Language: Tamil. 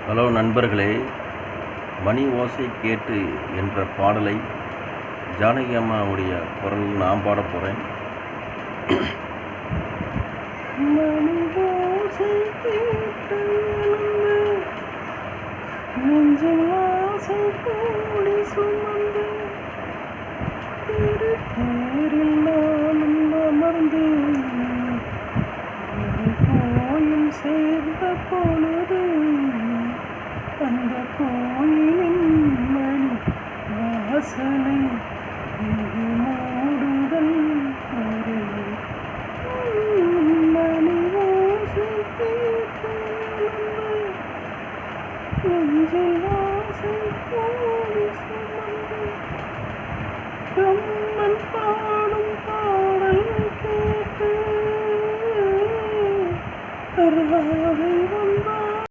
ஹலோ நண்பர்களே, மணி ஓசை கேட்டு என்ற பாடலை ஜானகி அம்மாவுடைய குரல் நான் பாட போகிறேன். மணி ஓசை கேட்டு நெஞ்சில் ஆசை கூடி சுமந்து திருத்தேரில் நானும் அமர்ந்து ஒரு கோயில் சேர்ந்த பொழுது அந்த கோயிலின் மணி வாசனை இங்கு மூடுதல் முறையில் மணி ஓசை கேட்டு நெஞ்சில் ஆசை கூடி சுமந்து கம்மன் பாடும் பாடல் கேட்டு ராதை